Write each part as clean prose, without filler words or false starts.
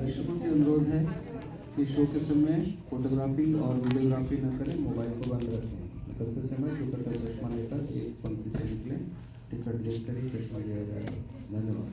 दर्शकों से अनुरोध है कि शो के समय फोटोग्राफी और वीडियोग्राफी न करें, मोबाइल को बंद रखें। निकलते समय टिकट का चश्मा लेकर एक पंक्ति से निकलें। टिकट देख कर ही चश्मा लिया जाएगा। धन्यवाद।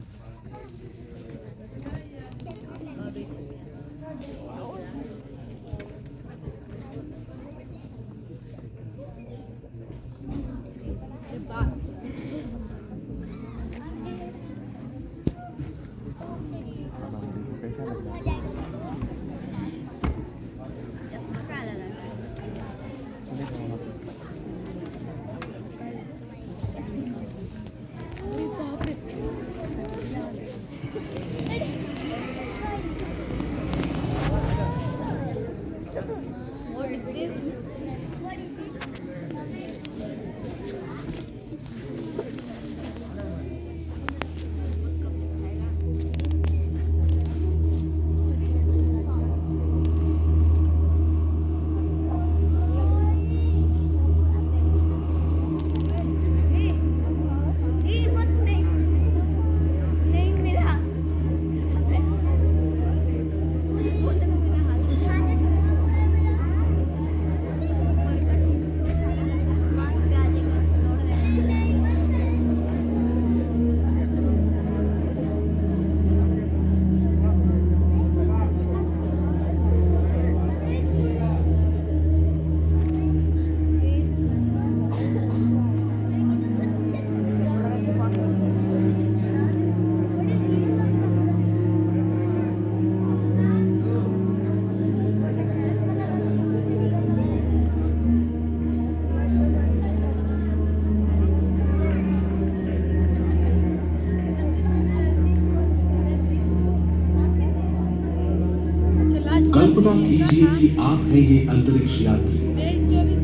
कल्पना कीजिए कि आप हैं ये अंतरिक्ष यात्री,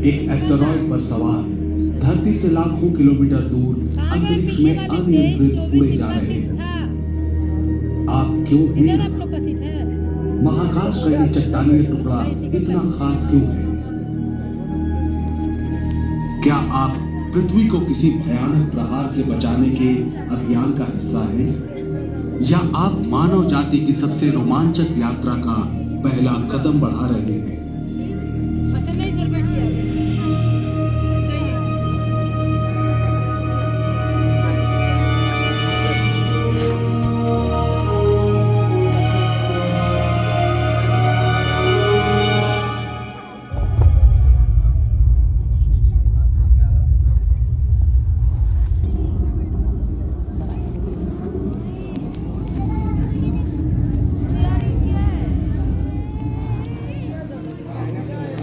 एक एस्टेरॉयड पर सवार, धरती से लाखों किलोमीटर दूर अंतरिक्ष में अनियंत्रित उड़े जा रहे हैं। आप क्यों हैं? महाकाश का ये चट्टानी टुकड़ा इतना खास क्यों है? क्या आप पृथ्वी को किसी भयानक प्रहार से बचाने के अभियान का हिस्सा हैं? या आप मानव जाति की सबसे रोमांचक यात्रा का पहला कदम बढ़ा रहे हैं?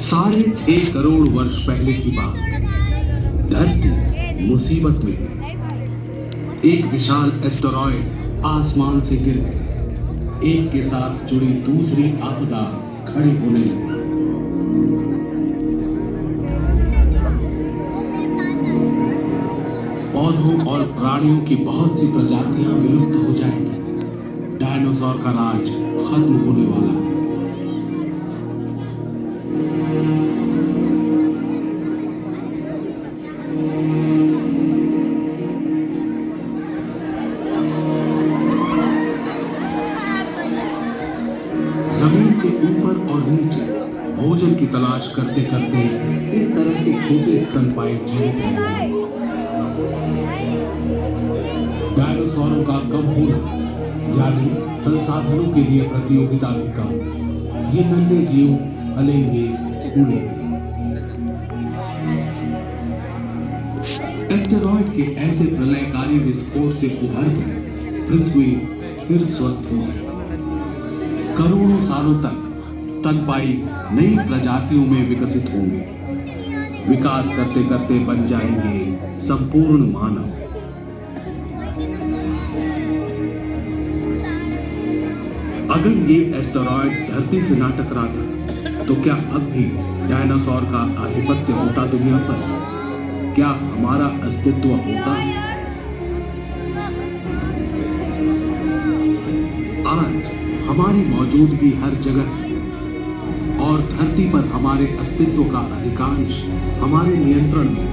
साढ़े 6 करोड़ वर्ष पहले की बात। धरती मुसीबत में है। एक विशाल एस्टेरॉयड आसमान से गिर गया। एक के साथ जुड़ी दूसरी आपदा खड़ी होने लगी। पौधों और प्राणियों की बहुत सी प्रजातियां विलुप्त हो जाएंगी। डायनासोर का राज खत्म होने वाला है। जमीन के ऊपर और नीचे भोजन की तलाश करते करते इस तरह के छोटे स्तनपायी जीवित हैं। डायनासोरों का कम होना यानी संसाधनों के लिए प्रतियोगिता भी कम। ये नन्हे जीव हलेंगे उड़ेंगे। एस्टेरॉयड के ऐसे प्रलयकारी विस्फोट से उभर कर पृथ्वी फिर स्वस्थ हो गई। करोड़ों सालों तक स्तनपायी नई प्रजातियों में विकसित होंगे। विकास करते करते बन जाएंगे संपूर्ण मानव। अगर ये एस्टेरॉयड धरती से ना टकराता तो क्या अब भी डायनासोर का आधिपत्य होता दुनिया पर? क्या हमारा अस्तित्व होता? आज हमारी मौजूदगी हर जगह है और धरती पर हमारे अस्तित्व का अधिकांश हमारे नियंत्रण में है।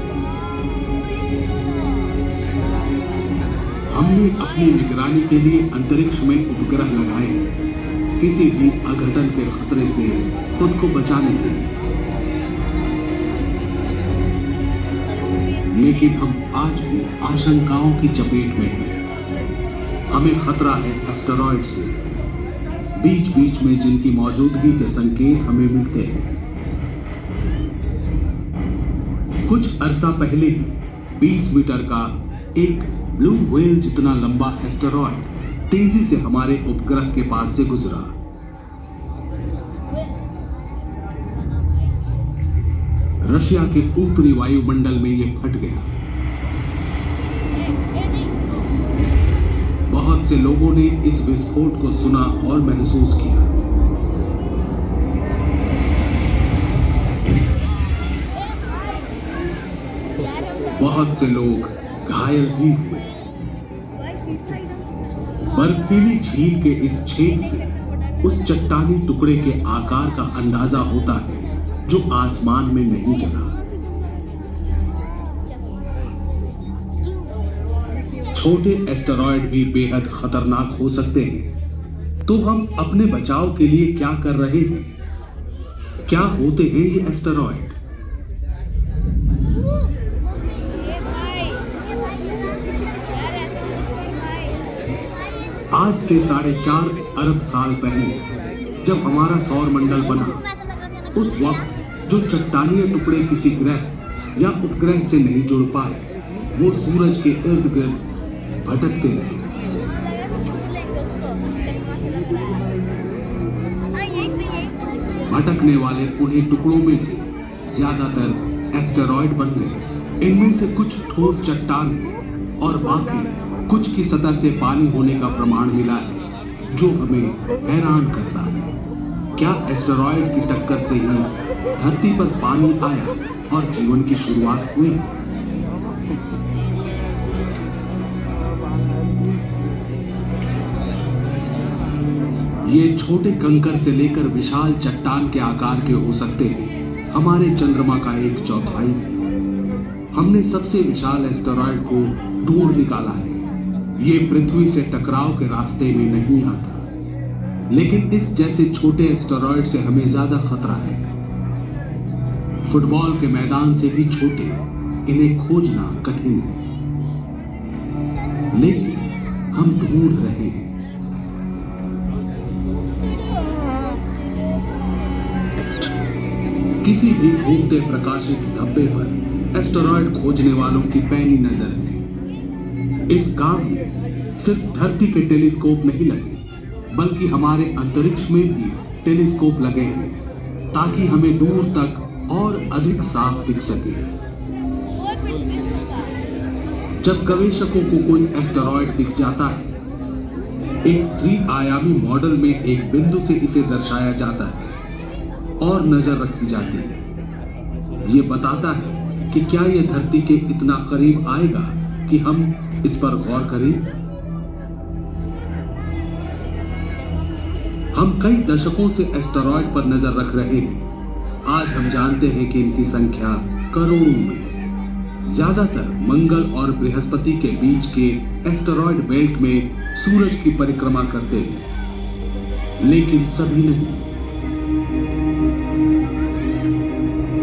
हमने अपनी निगरानी के लिए अंतरिक्ष में उपग्रह लगाए हैं, किसी भी अघटन के खतरे से खुद को बचाने के लिए। लेकिन हम आज भी आशंकाओं की चपेट में हैं। हमें खतरा है एस्टेरॉयड से, बीच बीच में जिनकी मौजूदगी के संकेत हमें मिलते हैं। कुछ अरसा पहले ही 20 मीटर का एक ब्लू व्हेल जितना लंबा एस्टेरॉयड तेजी से हमारे उपग्रह के पास से गुजरा। रशिया के ऊपरी वायुमंडल में यह फट गया। बहुत से लोगों ने इस विस्फोट को सुना और महसूस किया। बहुत से लोग घायल भी हुए। बर्फीली झील के इस छेद से उस चट्टानी टुकड़े के आकार का अंदाजा होता है जो आसमान में नहीं जला। छोटे एस्टेरॉयड भी बेहद खतरनाक हो सकते हैं। तो हम अपने बचाव के लिए क्या कर रहे हैं? क्या होते हैं ये एस्टेरॉयड? आज से 4.5 अरब साल पहले जब हमारा सौर मंडल बना, उस वक्त जो चट्टानी टुकड़े किसी ग्रह या उपग्रह से नहीं जुड़ पाए, वो सूरज के इर्द गिर्द भटकते रहे। भटकने वाले उन्हीं टुकड़ों में से ज्यादातर एस्टेरॉयड बन गए। इनमें से कुछ ठोस चट्टान है और बाकी कुछ की सतह से पानी होने का प्रमाण मिला है, जो हमें हैरान करता है। क्या एस्टेरॉयड की टक्कर से ही धरती पर पानी आया और जीवन की शुरुआत हुई? ये छोटे कंकर से लेकर विशाल चट्टान के आकार के हो सकते हैं। हमारे चंद्रमा का 1/4 भी। हमने सबसे विशाल एस्टेरॉयड को ढूंढ निकाला है। ये पृथ्वी से टकराव के रास्ते में नहीं आता, लेकिन इस जैसे छोटे एस्टेरॉयड से हमें ज्यादा खतरा है। फुटबॉल के मैदान से भी छोटे, इन्हें खोजना कठिन है, लेकिन हम ढूंढ रहे हैं। किसी भी घूमते प्रकाशित धब्बे पर एस्टेरॉयड खोजने वालों की पैनी नजर है। इस काम में सिर्फ धरती के टेलीस्कोप नहीं लगे, बल्कि हमारे अंतरिक्ष में भी टेलीस्कोप लगे हैं, ताकि हमें दूर तक और अधिक साफ दिख सके। जब गवेषकों को कोई एस्टेरॉयड दिख जाता है, एक 3 आयामी मॉडल में एक बिंदु से इसे दर्शाया जाता है और नजर रखी जाती है। ये बताता है कि क्या यह धरती के इतना करीब आएगा कि हम इस पर गौर करें। हम कई दशकों से एस्टेरॉयड पर नजर रख रहे हैं। आज हम जानते हैं कि इनकी संख्या करोड़ों में। ज्यादातर मंगल और बृहस्पति के बीच के एस्टेरॉयड बेल्ट में सूरज की परिक्रमा करते हैं, लेकिन सभी नहीं।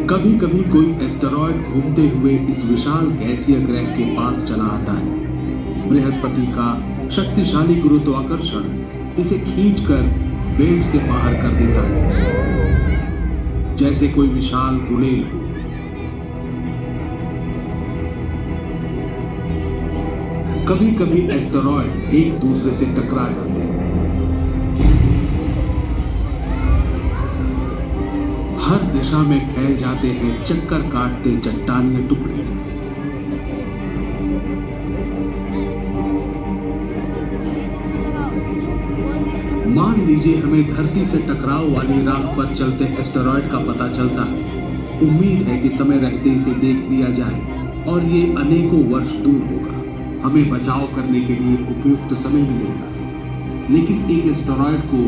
कभी कभी कोई एस्टेरॉयड घूमते हुए इस विशाल गैसीय ग्रह के पास चला आता है। बृहस्पति का शक्तिशाली गुरुत्वाकर्षण इसे खींचकर बेल्ट से बाहर कर देता है, जैसे कोई विशाल गुलेल हो। कभी कभी एस्टेरॉयड एक दूसरे से टकरा जाते हैं। हर दिशा में फैल जाते हैं चक्कर काटते चट्टानी टुकड़े। मान लीजिए हमें धरती से टकराव वाली राह पर चलते एस्टेरॉयड का पता चलता है। उम्मीद है कि समय रहते इसे देख लिया जाए और ये अनेकों वर्ष दूर होगा। हमें बचाव करने के लिए उपयुक्त समय मिलेगा। लेकिन एक एस्टेरॉयड को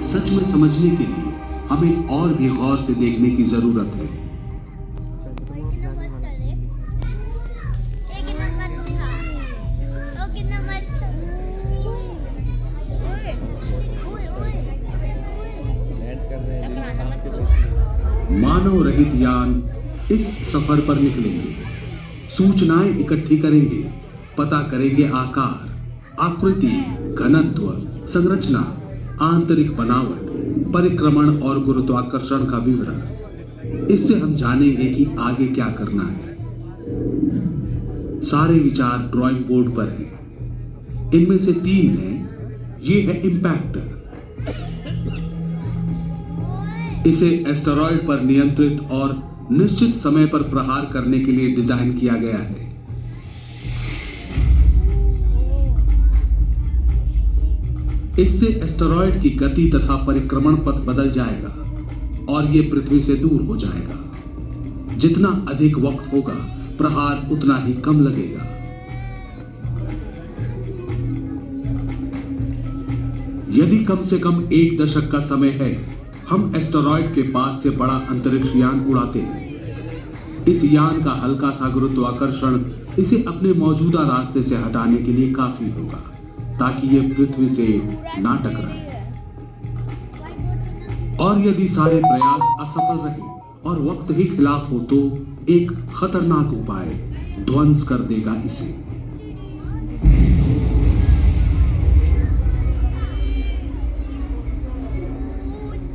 सच में समझने के लिए हमें और भी गौर से देखने की जरूरत है। मानव रहित यान इस सफर पर निकलेंगे, सूचनाएं इकट्ठी करेंगे, पता करेंगे आकार, आकृति, घनत्व, संरचना, आंतरिक बनावट, परिक्रमण और गुरुत्वाकर्षण का विवरण। इससे हम जानेंगे कि आगे क्या करना है। सारे विचार ड्राइंग बोर्ड पर हैं। इनमें से 3 हैं। ये है इंपैक्टर। इसे एस्टेरॉयड पर नियंत्रित और निश्चित समय पर प्रहार करने के लिए डिजाइन किया गया है। इससे एस्टेरॉयड की गति तथा परिक्रमण पथ बदल जाएगा और यह पृथ्वी से दूर हो जाएगा। जितना अधिक वक्त होगा, प्रहार उतना ही कम लगेगा। यदि कम से कम 1 दशक का समय है, हम एस्टेरॉयड के पास से बड़ा अंतरिक्ष यान उड़ाते हैं। इस यान का हल्का सा गुरुत्वाकर्षण इसे अपने मौजूदा रास्ते से हटाने के लिए काफी होगा, ताकि यह पृथ्वी से ना टकराए। और यदि सारे प्रयास असफल रहे और वक्त ही खिलाफ हो, तो एक खतरनाक उपाय ध्वंस कर देगा इसे।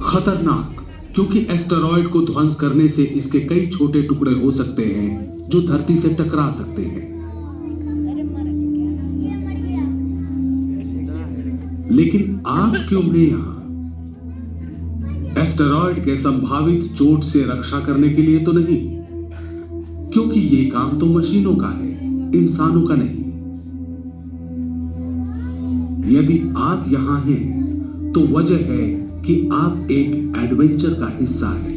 खतरनाक क्योंकि एस्टेरॉयड को ध्वंस करने से इसके कई छोटे टुकड़े हो सकते हैं जो धरती से टकरा सकते हैं। लेकिन आप क्यों हैं यहां? एस्टेरॉयड के संभावित चोट से रक्षा करने के लिए तो नहीं, क्योंकि ये काम तो मशीनों का है, इंसानों का नहीं। यदि आप यहां हैं, तो वजह है कि आप एक एडवेंचर का हिस्सा हैं।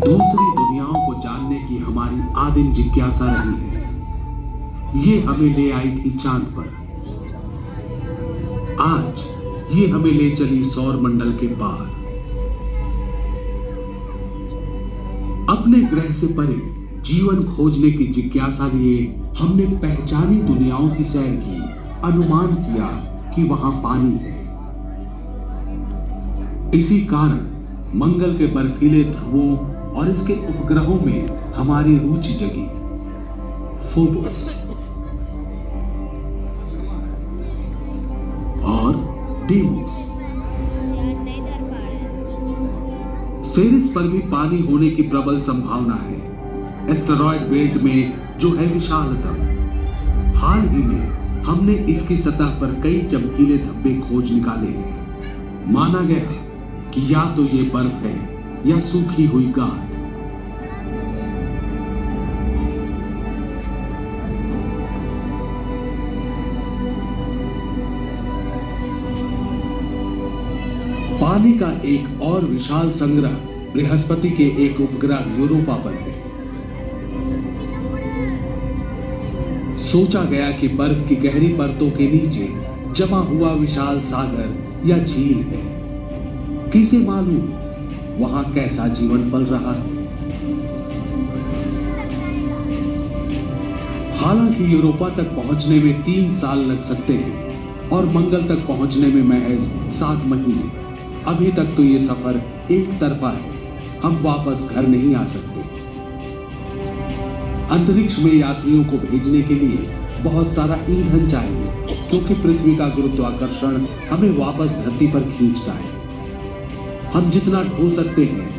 दूसरी दुनियाओं को जानने की हमारी आदिम जिज्ञासा रही है। ये हमें ले आई थी चांद पर। आज ये हमें ले चली सौर मंडल के पार। अपने ग्रह से परे जीवन खोजने की जिज्ञासा लिए हमने पहचानी दुनियाओं की सैर की, अनुमान किया कि वहां पानी है। इसी कारण मंगल के बर्फीले ध्रुवों और इसके उपग्रहों में हमारी रुचि जगी। फोबोस और डीमोस। सेरिस पर भी पानी होने की प्रबल संभावना है। एस्टेरॉयड बेल्ट में जो है विशालतम। हाल ही में हमने इसकी सतह पर कई चमकीले धब्बे खोज निकाले हैं। माना गया कि या तो ये बर्फ है या सूखी हुई गाद। पानी का एक और विशाल संग्रह बृहस्पति के एक उपग्रह यूरोपा पर है। सोचा गया कि बर्फ की गहरी परतों के नीचे जमा हुआ विशाल सागर या झील है। किसे मालूम वहां कैसा जीवन पल रहा है। हालांकि यूरोपा तक पहुंचने में 3 साल लग सकते हैं और मंगल तक पहुंचने में महज 7 महीने। अभी तक तो ये सफर एक तरफा है। हम वापस घर नहीं आ सकते। अंतरिक्ष में यात्रियों को भेजने के लिए बहुत सारा ईंधन चाहिए, क्योंकि पृथ्वी का गुरुत्वाकर्षण हमें वापस धरती पर खींचता है। हम जितना ढो सकते हैं,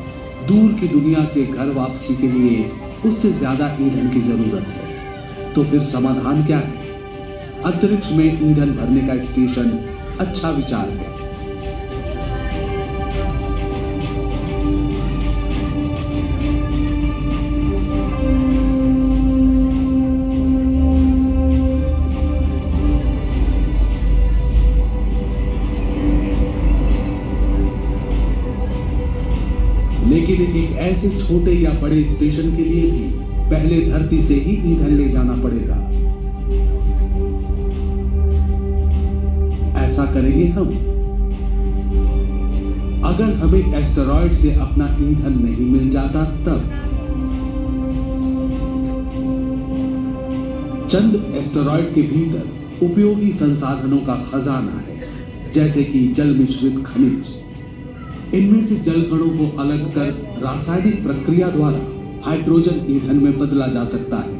दूर की दुनिया से घर वापसी के लिए उससे ज्यादा ईंधन की जरूरत है। तो फिर समाधान क्या है? अंतरिक्ष में ईंधन भरने का स्टेशन अच्छा विचार है। लेकिन एक ऐसे छोटे या बड़े स्टेशन के लिए भी पहले धरती से ही ईंधन ले जाना पड़ेगा। ऐसा करेंगे हम। अगर हमें एस्टेरॉयड से अपना ईंधन नहीं मिल जाता, तब चंद एस्टेरॉयड के भीतर उपयोगी संसाधनों का खजाना है, जैसे कि जल मिश्रित खनिज। इनमें से जल कणों को अलग कर रासायनिक प्रक्रिया द्वारा हाइड्रोजन ईंधन में बदला जा सकता है।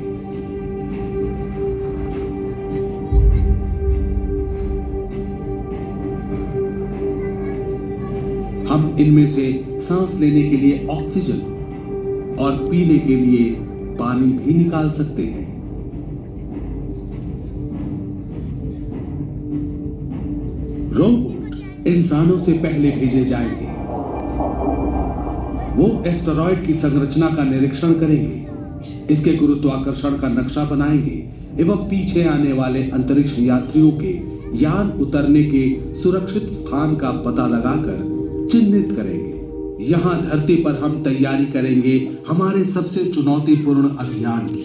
हम इनमें से सांस लेने के लिए ऑक्सीजन और पीने के लिए पानी भी निकाल सकते हैं। रोबोट इंसानों से पहले भेजे जाएंगे। वो एस्टेरॉयड की संरचना का निरीक्षण करेंगे, इसके गुरुत्वाकर्षण का नक्शा बनाएंगे एवं पीछे आने वाले अंतरिक्ष यात्रियों के यान उतरने के सुरक्षित स्थान का पता लगाकर चिन्हित करेंगे। यहां धरती पर हम तैयारी करेंगे हमारे सबसे चुनौतीपूर्ण अभियान की।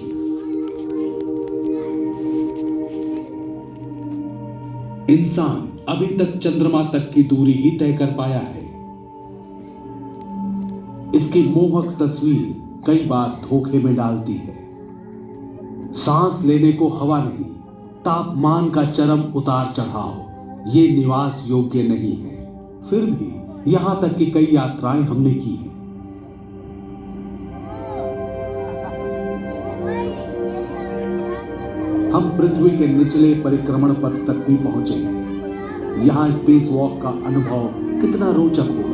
इंसान अभी तक चंद्रमा तक की दूरी ही तय कर पाया है। इसकी मोहक तस्वीर कई बार धोखे में डालती है। सांस लेने को हवा नहीं, तापमान का चरम उतार चढ़ाव ये निवास योग्य नहीं है। फिर भी यहां तक की कई यात्राएं हमने की हैं। हम पृथ्वी के निचले परिक्रमण पथ तक भी पहुंचे हैं। यहां स्पेस वॉक का अनुभव कितना रोचक हो।